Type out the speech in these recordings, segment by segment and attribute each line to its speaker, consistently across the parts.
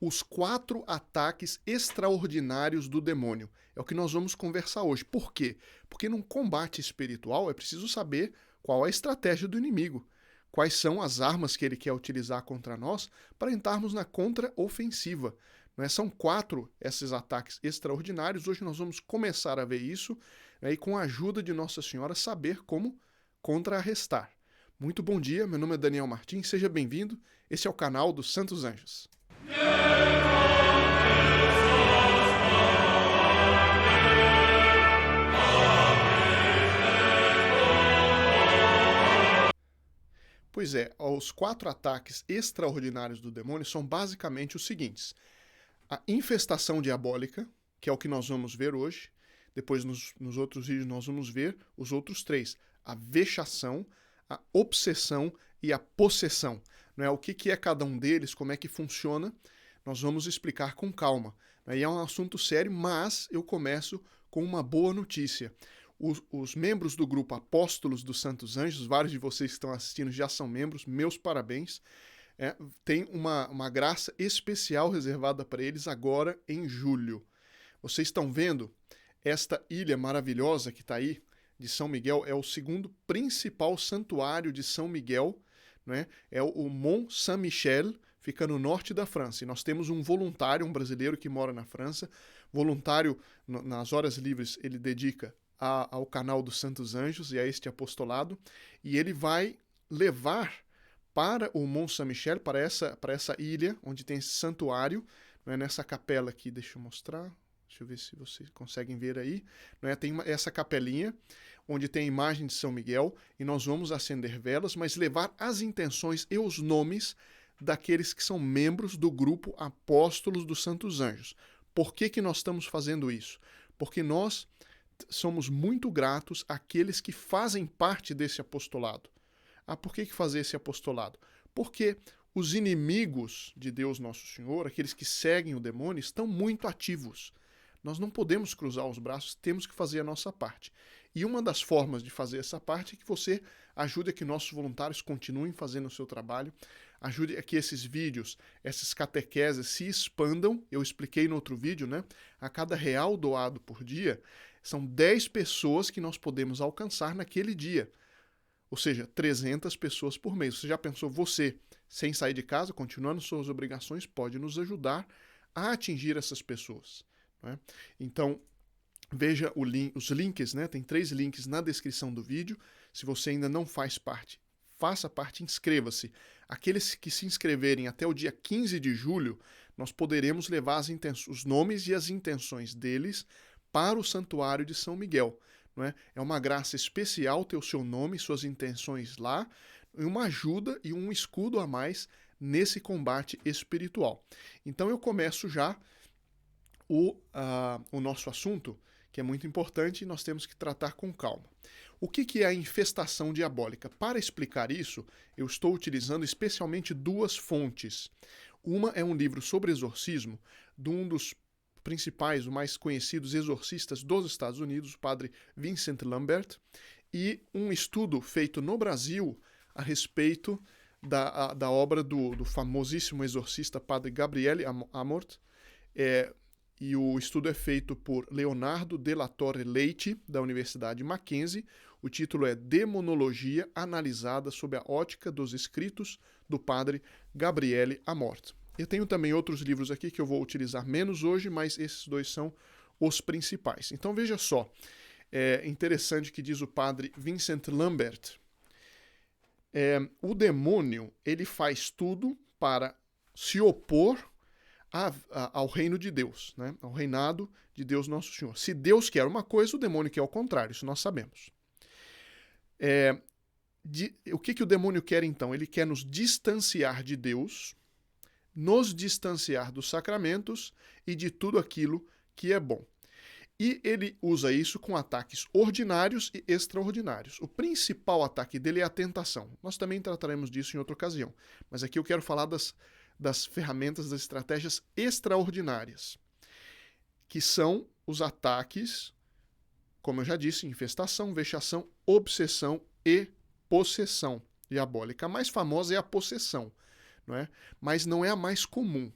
Speaker 1: os 4 ataques extraordinários do demônio. É o que nós vamos conversar hoje. Por quê? Porque num combate espiritual é preciso saber qual é a estratégia do inimigo, quais são as armas que ele quer utilizar contra nós para entrarmos na contra-ofensiva. Não é? São 4 esses ataques extraordinários. Hoje nós vamos começar a ver isso, né, e com a ajuda de Nossa Senhora saber como contra-arrestar. Muito bom dia, meu nome é Daniel Martins, seja bem-vindo. Esse é o canal dos Santos Anjos. Pois é, os 4 ataques extraordinários do demônio são basicamente os seguintes: a infestação diabólica, que é o que nós vamos ver hoje. Depois, nos outros vídeos, nós vamos ver os outros 3. A vexação, a obsessão e a possessão. Não é? O que é cada um deles, como é que funciona, nós vamos explicar com calma. E é um assunto sério, mas eu começo com uma boa notícia. Os membros do grupo Apóstolos dos Santos Anjos, vários de vocês que estão assistindo já são membros, meus parabéns. Tem uma graça especial reservada para eles agora em julho. Vocês estão vendo esta ilha maravilhosa que está aí, de São Miguel, é o segundo principal santuário de São Miguel, né? É o Mont Saint-Michel, fica no norte da França. E nós temos um voluntário, um brasileiro que mora na França, voluntário nas horas livres, ele dedica ao canal dos Santos Anjos e a este apostolado, e ele vai levar para o Mont Saint-Michel, para essa ilha, onde tem esse santuário, não é, nessa capela aqui, deixa eu mostrar, deixa eu ver se vocês conseguem ver aí, não é, tem essa capelinha, onde tem a imagem de São Miguel, e nós vamos acender velas, mas levar as intenções e os nomes daqueles que são membros do grupo Apóstolos dos Santos Anjos. Por que nós estamos fazendo isso? Porque nós somos muito gratos àqueles que fazem parte desse apostolado. Por que fazer esse apostolado? Porque os inimigos de Deus Nosso Senhor, aqueles que seguem o demônio, estão muito ativos. Nós não podemos cruzar os braços, temos que fazer a nossa parte. E uma das formas de fazer essa parte é que você ajude a que nossos voluntários continuem fazendo o seu trabalho, ajude a que esses vídeos, essas catequeses se expandam. Eu expliquei no outro vídeo, né? A cada real doado por dia, são 10 pessoas que nós podemos alcançar naquele dia. Ou seja, 300 pessoas por mês. Você já pensou, você, sem sair de casa, continuando suas obrigações, pode nos ajudar a atingir essas pessoas. Não é? Então, veja os links, né? Tem 3 links na descrição do vídeo. Se você ainda não faz parte, faça parte, inscreva-se. Aqueles que se inscreverem até o dia 15 de julho, nós poderemos levar os nomes e as intenções deles para o Santuário de São Miguel. Não é? É uma graça especial ter o seu nome e suas intenções lá, e uma ajuda e um escudo a mais nesse combate espiritual. Então eu começo já o nosso assunto, que é muito importante e nós temos que tratar com calma. O que é a infestação diabólica? Para explicar isso, eu estou utilizando especialmente 2 fontes. Uma é um livro sobre exorcismo, de um dos principais, os mais conhecidos exorcistas dos Estados Unidos, o padre Vincent Lambert, e um estudo feito no Brasil a respeito da obra do famosíssimo exorcista padre Gabriele Amort, e o estudo é feito por Leonardo de la Torre Leite, da Universidade Mackenzie. O título é Demonologia analisada sob a ótica dos escritos do padre Gabriele Amort. Eu tenho também outros livros aqui que eu vou utilizar menos hoje, mas esses 2 são os principais. Então veja só, é interessante que diz o padre Vincent Lambert. O demônio, ele faz tudo para se opor ao reino de Deus, né? Ao reinado de Deus Nosso Senhor. Se Deus quer uma coisa, o demônio quer o contrário, isso nós sabemos. O que o demônio quer então? Ele quer nos distanciar de Deus, nos distanciar dos sacramentos e de tudo aquilo que é bom. E ele usa isso com ataques ordinários e extraordinários. O principal ataque dele é a tentação. Nós também trataremos disso em outra ocasião. Mas aqui eu quero falar das ferramentas, das estratégias extraordinárias, que são os ataques, como eu já disse, infestação, vexação, obsessão e possessão diabólica. A mais famosa é a possessão, não é? Mas não é a mais comum.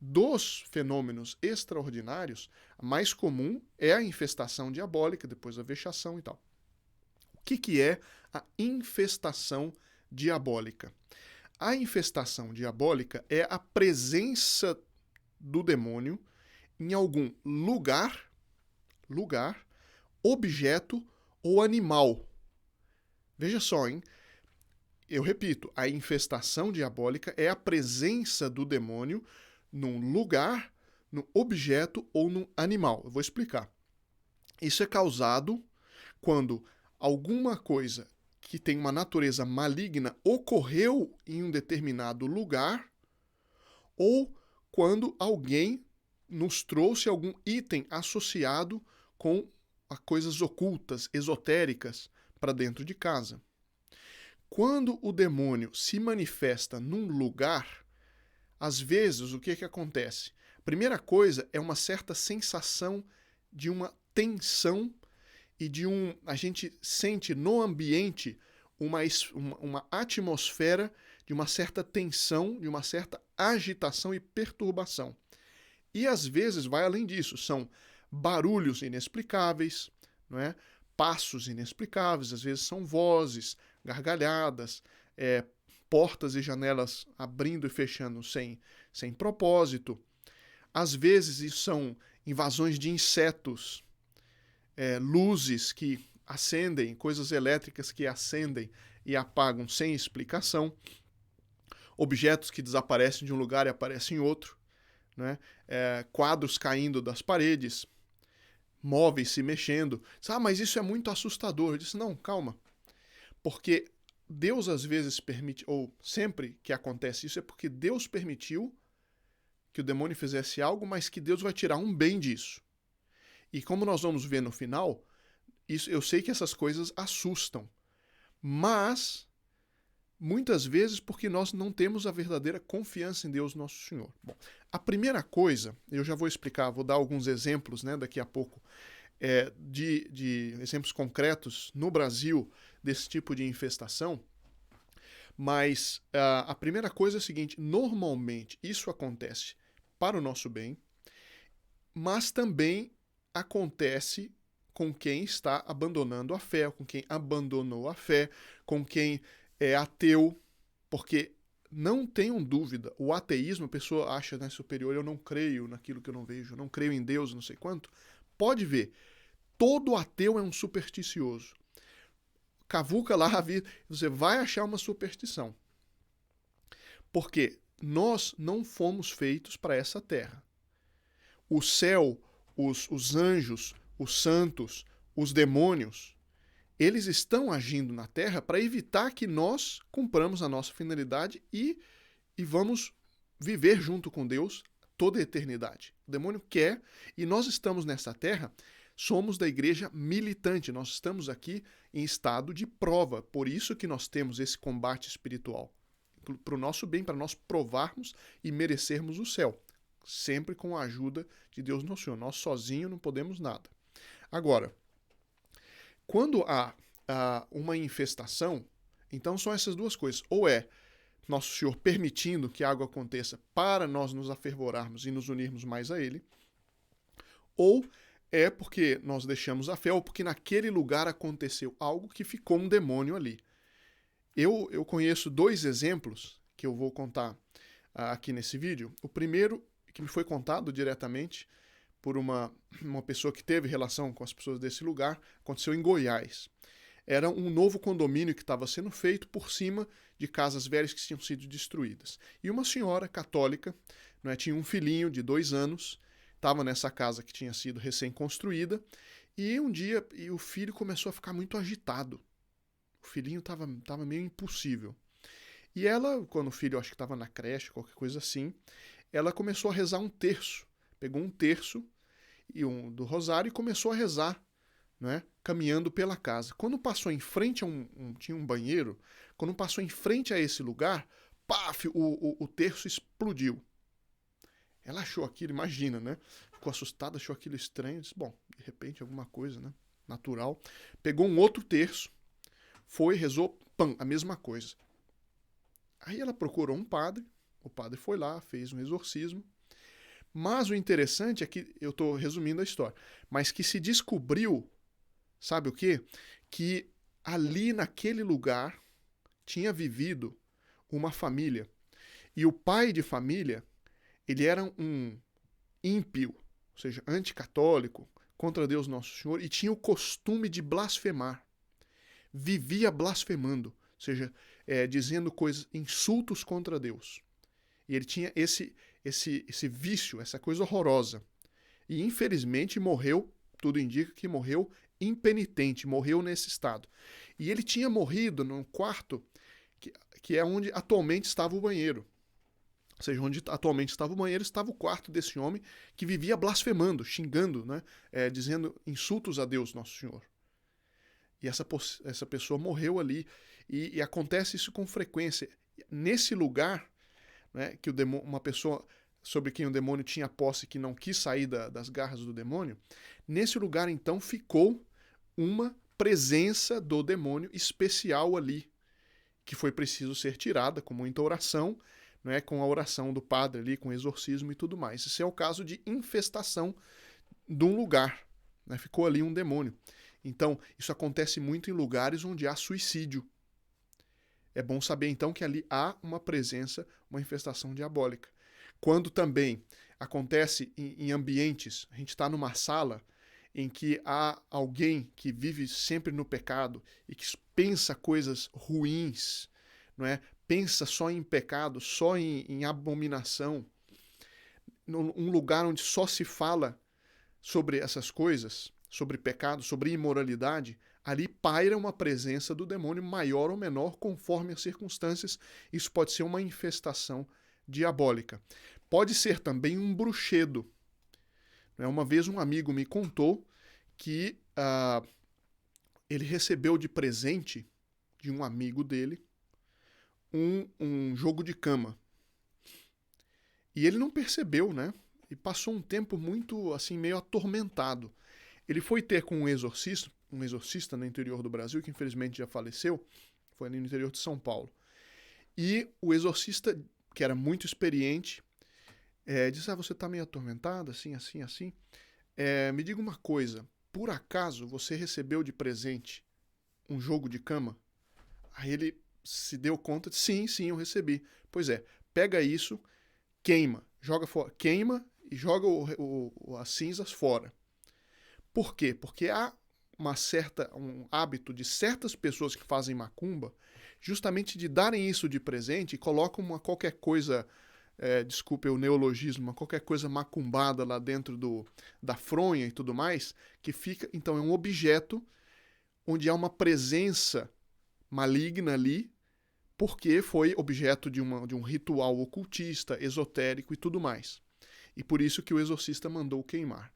Speaker 1: dos fenômenos extraordinários, a mais comum é a infestação diabólica, depois a vexação e tal. O que é a infestação diabólica? A infestação diabólica é a presença do demônio em algum lugar, objeto ou animal. Veja só, hein? Eu repito, a infestação diabólica é a presença do demônio num lugar, num objeto ou num animal. Eu vou explicar. Isso é causado quando alguma coisa que tem uma natureza maligna ocorreu em um determinado lugar ou quando alguém nos trouxe algum item associado com coisas ocultas, esotéricas, para dentro de casa. Quando o demônio se manifesta num lugar, às vezes o que acontece? A primeira coisa é uma certa sensação de uma tensão e a gente sente no ambiente uma atmosfera de uma certa tensão, de uma certa agitação e perturbação. E às vezes vai além disso, são barulhos inexplicáveis, não é? Passos inexplicáveis, às vezes são vozes, gargalhadas, portas e janelas abrindo e fechando sem propósito. Às vezes são invasões de insetos, luzes que acendem, coisas elétricas que acendem e apagam sem explicação, objetos que desaparecem de um lugar e aparecem em outro, né? Quadros caindo das paredes, móveis se mexendo. Mas isso é muito assustador. Eu disse, não, calma. Porque Deus às vezes permite, ou sempre que acontece isso, é porque Deus permitiu que o demônio fizesse algo, mas que Deus vai tirar um bem disso. E como nós vamos ver no final, eu sei que essas coisas assustam, mas muitas vezes porque nós não temos a verdadeira confiança em Deus Nosso Senhor. Bom, a primeira coisa, eu já vou explicar, vou dar alguns exemplos, né, daqui a pouco, de exemplos concretos no Brasil desse tipo de infestação, mas a primeira coisa é a seguinte, normalmente isso acontece para o nosso bem, mas também acontece com quem está abandonando a fé, com quem abandonou a fé, com quem é ateu, porque não tenham dúvida, o ateísmo, a pessoa acha, né, superior, eu não creio naquilo que eu não vejo, eu não creio em Deus, não sei quanto. Pode ver, todo ateu é um supersticioso. Cavuca lá a vida, você vai achar uma superstição. Porque nós não fomos feitos para essa terra. O céu, os anjos, os santos, os demônios, eles estão agindo na Terra para evitar que nós cumpramos a nossa finalidade e vamos viver junto com Deus toda a eternidade. O demônio quer, e nós estamos nessa Terra, somos da igreja militante, nós estamos aqui em estado de prova, por isso que nós temos esse combate espiritual, para o nosso bem, para nós provarmos e merecermos o céu, sempre com a ajuda de Deus Nosso Senhor. Nós sozinhos não podemos nada. Agora, quando há uma infestação, então são essas duas coisas. Ou é Nosso Senhor permitindo que algo aconteça para nós nos afervorarmos e nos unirmos mais a Ele, ou é porque nós deixamos a fé, ou porque naquele lugar aconteceu algo que ficou um demônio ali. Eu conheço dois exemplos que eu vou contar aqui nesse vídeo. O primeiro, que me foi contado diretamente por uma pessoa que teve relação com as pessoas desse lugar, aconteceu em Goiás. Era um novo condomínio que estava sendo feito por cima de casas velhas que tinham sido destruídas. E uma senhora católica, tinha um filhinho de 2 anos, estava nessa casa que tinha sido recém-construída, e um dia o filho começou a ficar muito agitado. O filhinho estava meio impossível. E ela, quando o filho acho que estava na creche, qualquer coisa assim, ela começou a rezar um terço. Pegou um terço do rosário e começou a rezar, caminhando pela casa. Quando passou em frente tinha um banheiro, quando passou em frente a esse lugar, paf, o terço explodiu. Ela achou aquilo, imagina, né? Ficou assustada, achou aquilo estranho, disse, bom, de repente alguma coisa, né? Natural. Pegou um outro terço, foi, rezou, pam, a mesma coisa. Aí ela procurou um padre, o padre foi lá, fez um exorcismo. Mas o interessante é que, eu estou resumindo a história, mas que se descobriu, sabe o quê? Que ali naquele lugar tinha vivido uma família. E o pai de família, ele era um ímpio, ou seja, anticatólico, contra Deus Nosso Senhor, e tinha o costume de blasfemar. Vivia blasfemando, ou seja, dizendo coisas, insultos contra Deus. E ele tinha esse vício, essa coisa horrorosa. E infelizmente morreu, tudo indica que morreu impenitente, morreu nesse estado. E ele tinha morrido num quarto que é onde atualmente estava o banheiro. Ou seja, onde atualmente estava o banheiro, estava o quarto desse homem que vivia blasfemando, xingando, né? Dizendo insultos a Deus, Nosso Senhor. E essa pessoa morreu ali. E acontece isso com frequência. Nesse lugar, né, que uma pessoa sobre quem o demônio tinha posse que não quis sair das garras do demônio, nesse lugar então ficou uma presença do demônio especial ali, que foi preciso ser tirada com muita oração, né, com a oração do padre ali, com exorcismo e tudo mais. Esse é o caso de infestação de um lugar, né, ficou ali um demônio. Então, isso acontece muito em lugares onde há suicídio. É bom saber então que ali há uma presença, uma infestação diabólica. Quando também acontece em ambientes, a gente está numa sala em que há alguém que vive sempre no pecado e que pensa coisas ruins, não é? Pensa só em pecado, só em abominação, num lugar onde só se fala sobre essas coisas, sobre pecado, sobre imoralidade, ali paira uma presença do demônio maior ou menor conforme as circunstâncias. Isso pode ser uma infestação diabólica. Pode ser também um bruxedo. Uma vez um amigo me contou que ele recebeu de presente de um amigo dele um jogo de cama. E ele não percebeu, né? E passou um tempo muito, assim, meio atormentado. Ele foi ter com um exorcista no interior do Brasil, que infelizmente já faleceu, foi ali no interior de São Paulo. E o exorcista, que era muito experiente, disse, você está meio atormentado, assim, assim, assim. Me diga uma coisa, por acaso você recebeu de presente um jogo de cama? Aí ele se deu conta de, sim, eu recebi. Pois é, pega isso, queima, joga fora, queima e joga as cinzas fora. Por quê? Porque há um hábito de certas pessoas que fazem macumba, justamente de darem isso de presente e colocam qualquer coisa, desculpe o neologismo, qualquer coisa macumbada lá dentro da fronha e tudo mais, que fica, então é um objeto onde há uma presença maligna ali, porque foi objeto de um ritual ocultista, esotérico e tudo mais. E por isso que o exorcista mandou queimar.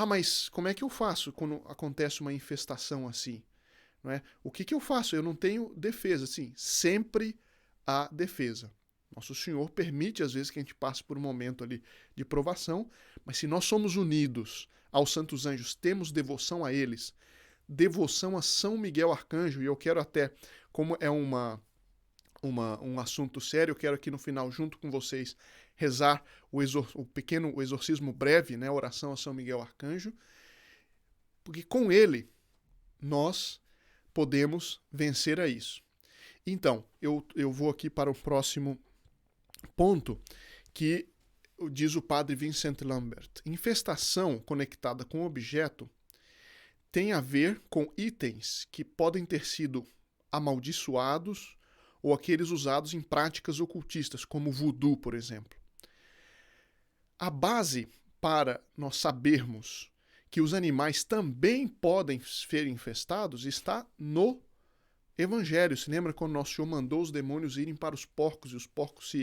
Speaker 1: Mas como é que eu faço quando acontece uma infestação assim? Não é? O que eu faço? Eu não tenho defesa. Sim, sempre há defesa. Nosso Senhor permite, às vezes, que a gente passe por um momento ali de provação, mas se nós somos unidos aos santos anjos, temos devoção a eles, devoção a São Miguel Arcanjo, e eu quero até, como é um assunto sério, eu quero aqui no final, junto com vocês, rezar o exorcismo breve, né, a oração a São Miguel Arcanjo, porque com ele nós podemos vencer a isso. Então, eu vou aqui para o próximo ponto, que diz o padre Vincent Lambert. Infestação conectada com objeto tem a ver com itens que podem ter sido amaldiçoados ou aqueles usados em práticas ocultistas, como o voodoo, por exemplo. A base para nós sabermos que os animais também podem ser infestados está no Evangelho. Se lembra quando Nosso Senhor mandou os demônios irem para os porcos e os porcos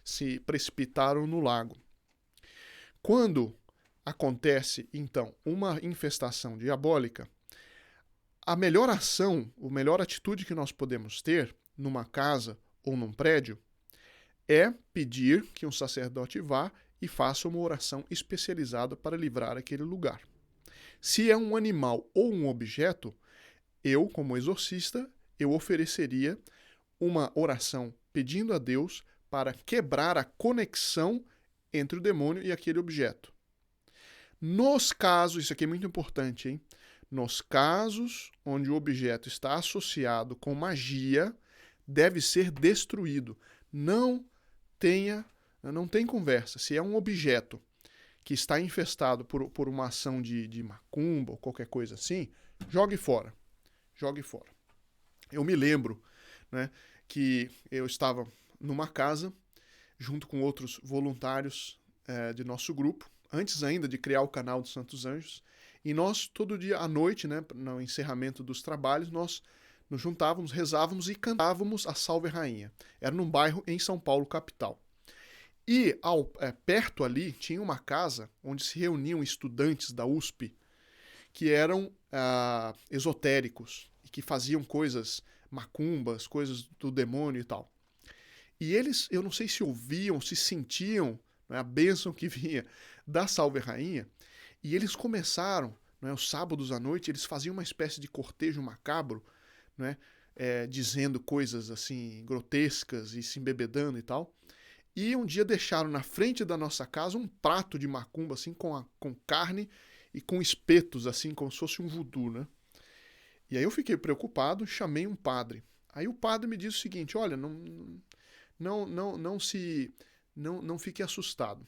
Speaker 1: se precipitaram no lago? Quando acontece, então, uma infestação diabólica, a melhor ação, a melhor atitude que nós podemos ter numa casa ou num prédio é pedir que um sacerdote vá e faça uma oração especializada para livrar aquele lugar. Se é um animal ou um objeto, eu, como exorcista, eu ofereceria uma oração pedindo a Deus para quebrar a conexão entre o demônio e aquele objeto. Nos casos, isso aqui é muito importante, hein? Nos casos onde o objeto está associado com magia, deve ser destruído. Não tem conversa. Se é um objeto que está infestado por uma ação de macumba ou qualquer coisa assim, jogue fora. Jogue fora. Eu me lembro, né, que eu estava numa casa junto com outros voluntários de nosso grupo, antes ainda de criar o canal dos Santos Anjos, e nós, todo dia à noite, né, no encerramento dos trabalhos, nós nos juntávamos, rezávamos e cantávamos a Salve Rainha. Era num bairro em São Paulo, capital. E perto ali tinha uma casa onde se reuniam estudantes da USP que eram esotéricos e que faziam coisas macumbas, coisas do demônio e tal. E eles, eu não sei se ouviam, se sentiam, né, a bênção que vinha da Salve Rainha, e eles começaram, né, os sábados à noite, eles faziam uma espécie de cortejo macabro, né, dizendo coisas assim grotescas e se embebedando e tal. E um dia deixaram na frente da nossa casa um prato de macumba, assim, com carne e com espetos, assim, como se fosse um voodoo, né? E aí eu fiquei preocupado, chamei um padre. Aí o padre me disse o seguinte: olha, não fique assustado.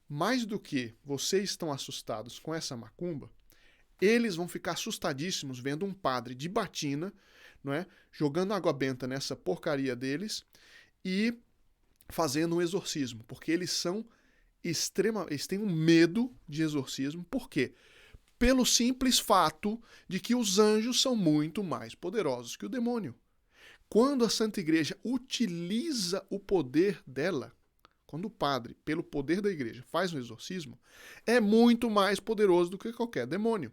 Speaker 1: Mais do que vocês estão assustados com essa macumba, eles vão ficar assustadíssimos vendo um padre de batina, não é, jogando água benta nessa porcaria deles e fazendo um exorcismo, porque eles têm um medo de exorcismo. Por quê? Pelo simples fato de que os anjos são muito mais poderosos que o demônio. Quando a Santa Igreja utiliza o poder dela, quando o padre, pelo poder da igreja, faz um exorcismo, é muito mais poderoso do que qualquer demônio.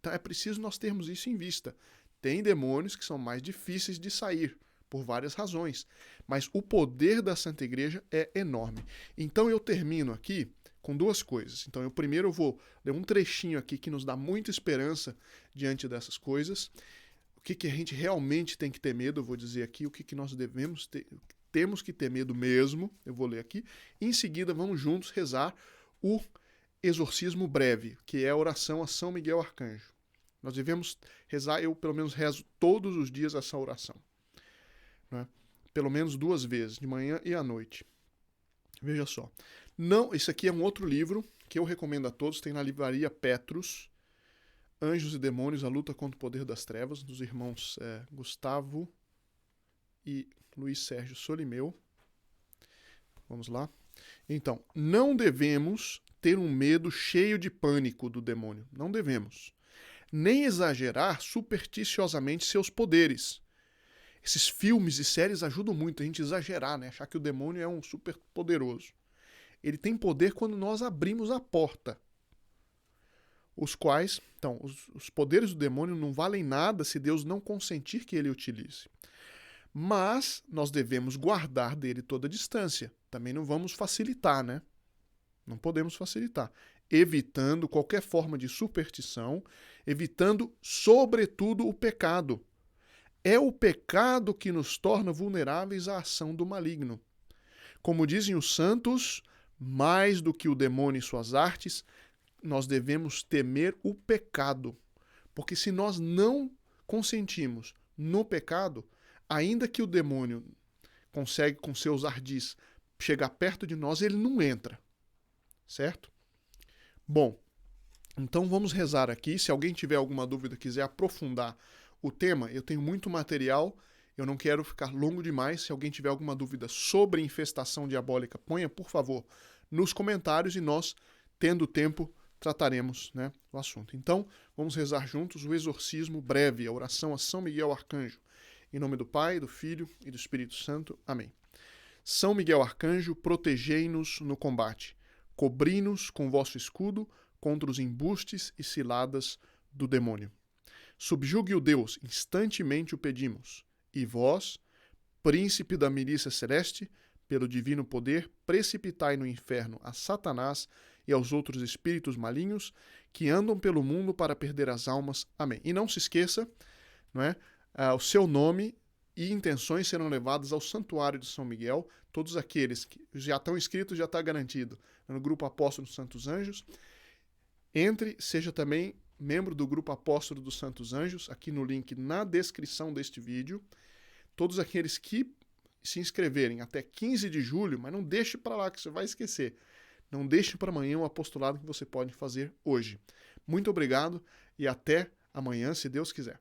Speaker 1: Então é preciso nós termos isso em vista. Tem demônios que são mais difíceis de sair, por várias razões, mas o poder da Santa Igreja é enorme. Então eu termino aqui com duas coisas. Então eu vou ler um trechinho aqui que nos dá muita esperança diante dessas coisas. O que a gente realmente tem que ter medo, eu vou dizer aqui o que nós temos que ter medo mesmo, eu vou ler aqui. Em seguida vamos juntos rezar o exorcismo breve, que é a oração a São Miguel Arcanjo. Nós devemos rezar, eu pelo menos rezo todos os dias essa oração. Né? Pelo menos 2 vezes, de manhã e à noite. Veja só. Não, isso aqui é um outro livro que eu recomendo a todos, tem na livraria Petrus, Anjos e Demônios, a luta contra o poder das trevas, dos irmãos Gustavo e Luiz Sérgio Solimeu. Vamos lá. Então, não devemos ter um medo cheio de pânico do demônio. Não devemos. Nem exagerar supersticiosamente seus poderes. Esses filmes e séries ajudam muito a gente a exagerar, né? Achar que o demônio é um super poderoso. Ele tem poder quando nós abrimos a porta. Os quais, então, os poderes do demônio não valem nada se Deus não consentir que ele utilize. Mas nós devemos guardar dele toda a distância. Também não vamos facilitar, né? Não podemos facilitar. Evitando qualquer forma de superstição, evitando, sobretudo, o pecado. É o pecado que nos torna vulneráveis à ação do maligno. Como dizem os santos, mais do que o demônio e suas artes, nós devemos temer o pecado. Porque se nós não consentimos no pecado, ainda que o demônio consegue com seus ardis chegar perto de nós, ele não entra. Certo? Bom, então vamos rezar aqui. Se alguém tiver alguma dúvida, quiser aprofundar o tema, eu tenho muito material, eu não quero ficar longo demais. Se alguém tiver alguma dúvida sobre infestação diabólica, ponha, por favor, nos comentários e nós, tendo tempo, trataremos, né, o assunto. Então, vamos rezar juntos o exorcismo breve, a oração a São Miguel Arcanjo. Em nome do Pai, do Filho e do Espírito Santo. Amém. São Miguel Arcanjo, protegei-nos no combate. Cobri-nos com vosso escudo contra os embustes e ciladas do demônio. Subjugue o Deus, instantemente o pedimos. E vós, príncipe da milícia celeste, pelo divino poder, precipitai no inferno a Satanás e aos outros espíritos malignos que andam pelo mundo para perder as almas. Amém. E não se esqueça, não é, o seu nome e intenções serão levadas ao Santuário de São Miguel. Todos aqueles que já estão inscritos já está garantido no Grupo Apóstolo dos Santos Anjos. Entre, seja também membro do Grupo Apóstolo dos Santos Anjos, aqui no link na descrição deste vídeo. Todos aqueles que se inscreverem até 15 de julho, mas não deixe para lá que você vai esquecer. Não deixe para amanhã o apostolado que você pode fazer hoje. Muito obrigado e até amanhã, se Deus quiser.